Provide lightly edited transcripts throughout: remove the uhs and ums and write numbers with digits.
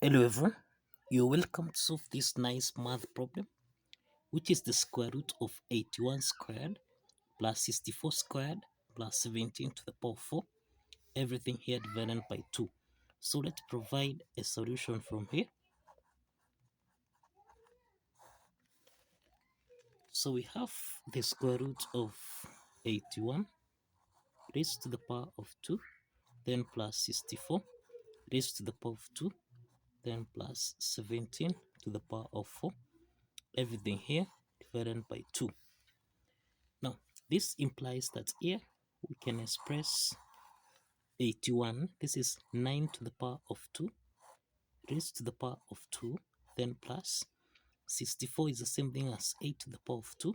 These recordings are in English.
Hello everyone, you're welcome to solve this nice math problem, which is the square root of 81 squared plus 64 squared plus 17 to the power 4, everything here divided by 2. So let's provide a solution from here. So we have the square root of 81 raised to the power of 2, then plus 64 raised to the power of 2, then plus 17 to the power of 4, everything here divided by 2. Now, this implies that here we can express 81. This is 9 to the power of 2 raised to the power of 2, then plus 64 is the same thing as 8 to the power of 2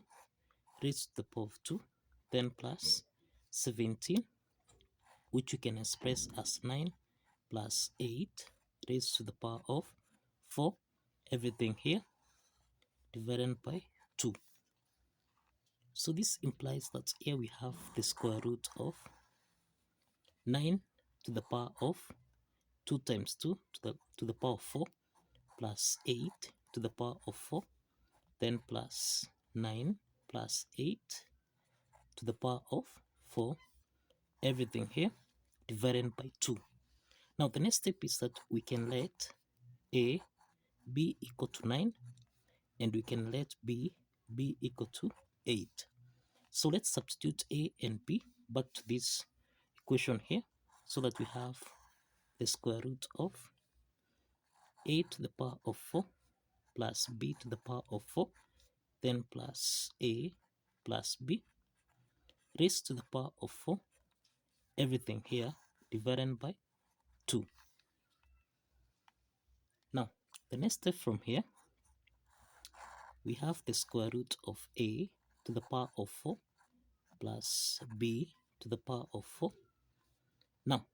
raised to the power of 2, then plus 17, which you can express as 9 plus 8 raised to the power of 4, everything here divided by 2. So this implies that here we have the square root of 9 to the power of 2 times 2 to the power of 4 plus 8 to the power of 4, then plus 9 plus 8 to the power of 4, everything here divided by 2. Now the next step is that we can let a be equal to 9 and we can let b be equal to 8. So let's substitute a and b back to this equation here so that we have the square root of a to the power of 4 plus b to the power of 4, then plus a plus b raised to the power of 4, everything here divided by 2. Now, the next step from here, we have the square root of a to the power of 4 plus b to the power of 4. Now,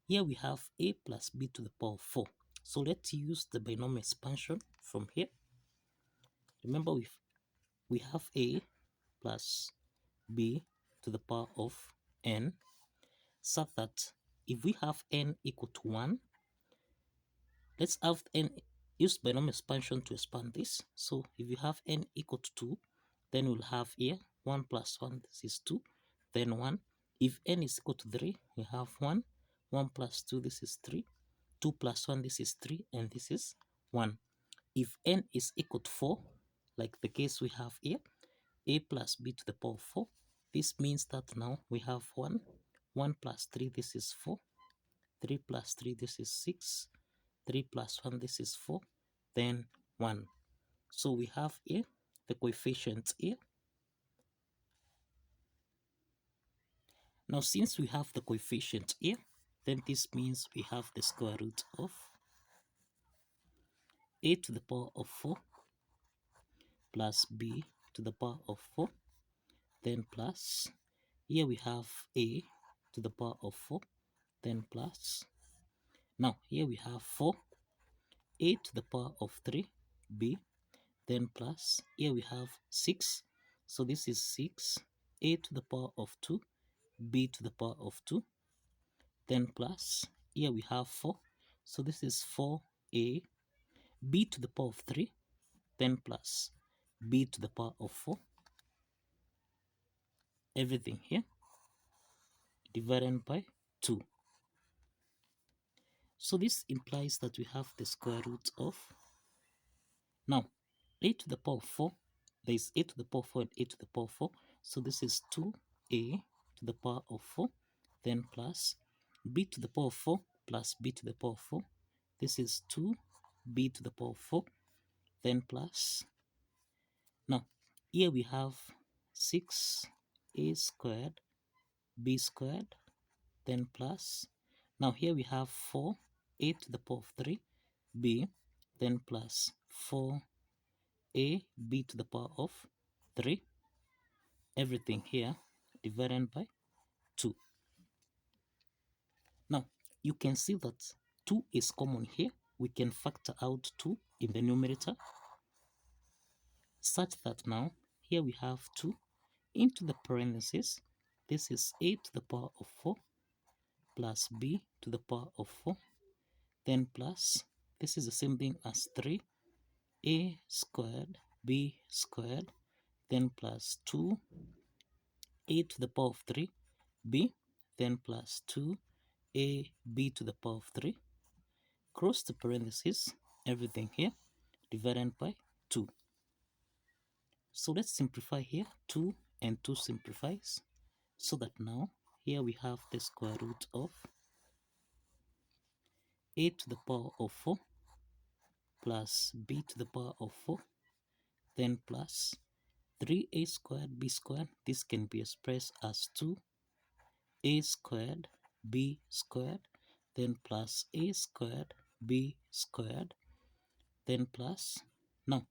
here we have a plus b to the power of 4. So let's use the binomial expansion from here. Remember, we have a plus b to the power of n, such that if we have n equal to 1, let's have n, use binomial expansion to expand this. So if you have n equal to 2, then we'll have here 1 plus 1, this is 2, then 1. If n is equal to 3, we have 1, 1 plus 2, this is 3, 2 plus 1, this is 3, and this is 1. If n is equal to 4, like the case we have here, a plus b to the power of 4, this means that now we have 1, 1 plus 3, this is 4, 3 plus 3, this is 6, 3 plus 1, this is 4, then 1. So we have here the coefficients here. Now since we have the coefficient here, then this means we have the square root of a to the power of 4 plus b to the power of 4, then plus, here we have a to the power of 4, then plus, now here we have 4, a to the power of 3, b, then plus, here we have 6, so this is 6, a to the power of 2, b to the power of 2, then plus, here we have 4, so this is 4a, b to the power of 3, then plus b to the power of 4, everything here divided by 2. So this implies that we have the square root of, now a to the power of 4, there is a to the power of 4 and a to the power of 4, so this is 2a to the power of 4, then plus b to the power of 4 plus b to the power of 4, this is 2b to the power of 4, then plus, now here we have 6a squared b squared, then plus, now here we have 4a to the power of 3b, then plus 4a b to the power of 3, everything here divided by 2. Now you can see that 2 is common here. We can factor out 2 in the numerator, such that now here we have 2 into the parentheses. This is a to the power of 4 plus b to the power of 4, then plus, this is the same thing as 3a squared b squared, then plus 2a to the power of 3b, then plus 2ab to the power of 3, cross the parentheses, everything here, divided by 2. So let's simplify here. 2 and 2 simplifies, so that now here we have the square root of a to the power of 4 plus b to the power of 4, then plus 3a squared b squared. This can be expressed as 2a squared b squared, then plus a squared b squared, then plus, now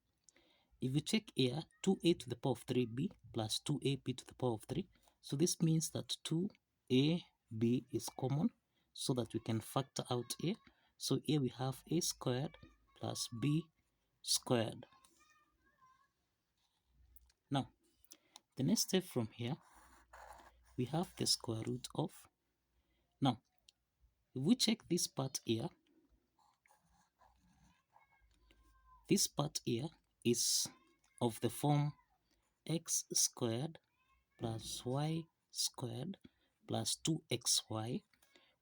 if you check here, 2a to the power of 3b plus 2ab to the power of 3, so this means that 2ab is common, so that we can factor out a. So here we have a squared plus b squared. Now the next step from here, we have the square root of, now if we check this part here, this part here is of the form x squared plus y squared plus 2xy,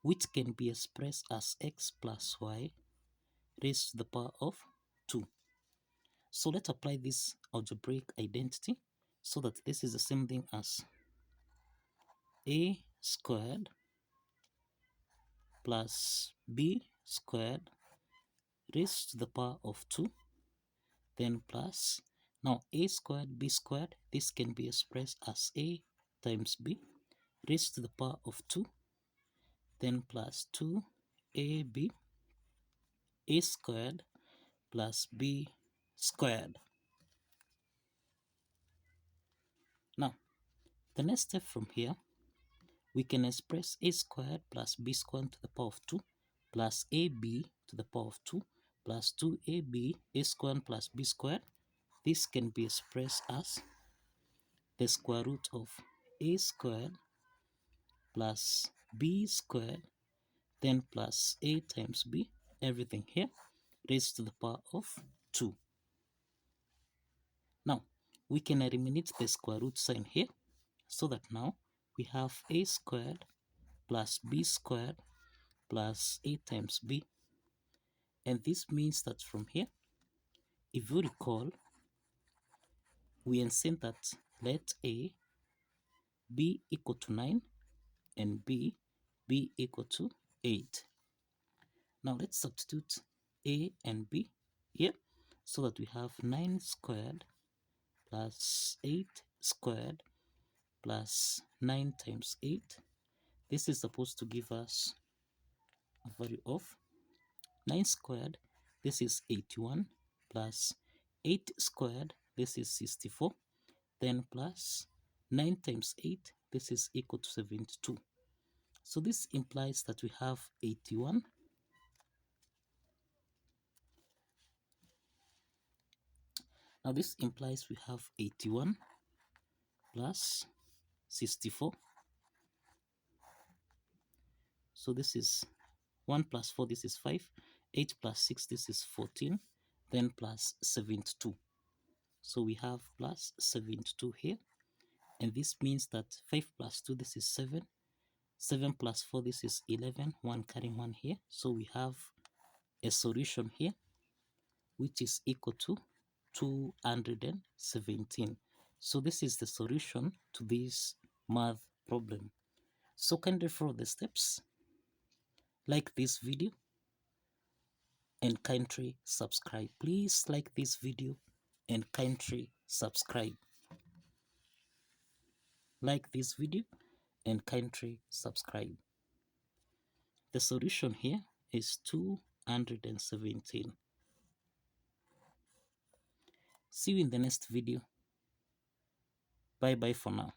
which can be expressed as x plus y raised to the power of 2. So let's apply this algebraic identity, so that this is the same thing as a squared plus b squared raised to the power of 2, then plus, now a squared b squared, this can be expressed as a times b raised to the power of 2, then plus 2ab a squared plus b squared. Now the next step from here, we can express a squared plus b squared to the power of 2 plus ab to the power of 2 plus 2ab a squared plus b squared. This can be expressed as the square root of a squared plus b squared, then plus a times b, everything here, raised to the power of 2. Now we can eliminate the square root sign here, so that now we have a squared plus b squared plus a times b. And this means that from here, if you recall, we insist that let a be equal to 9 and b be equal to 8. Now let's substitute a and b here, so that we have 9 squared plus 8 squared plus 9 times 8. This is supposed to give us a value of 9 squared, this is 81, plus 8 squared, this is 64, then plus 9 times 8, this is equal to 72. So this implies that we have 81 now this implies we have 81 plus 64. So this is 1 plus 4, this is 5, 8 plus 6, this is 14, then plus 72. So we have plus 72 here, and this means that 5 plus 2, this is 7, 7 plus 4, this is 11, 1 carrying 1 here. So we have a solution here, which is equal to 217. So this is the solution to this math problem. So kindly follow the steps, like this video, and kindly subscribe. Please like this video and kindly subscribe. Like this video and kindly subscribe. The solution here is 217. See you in the next video. Bye bye for now.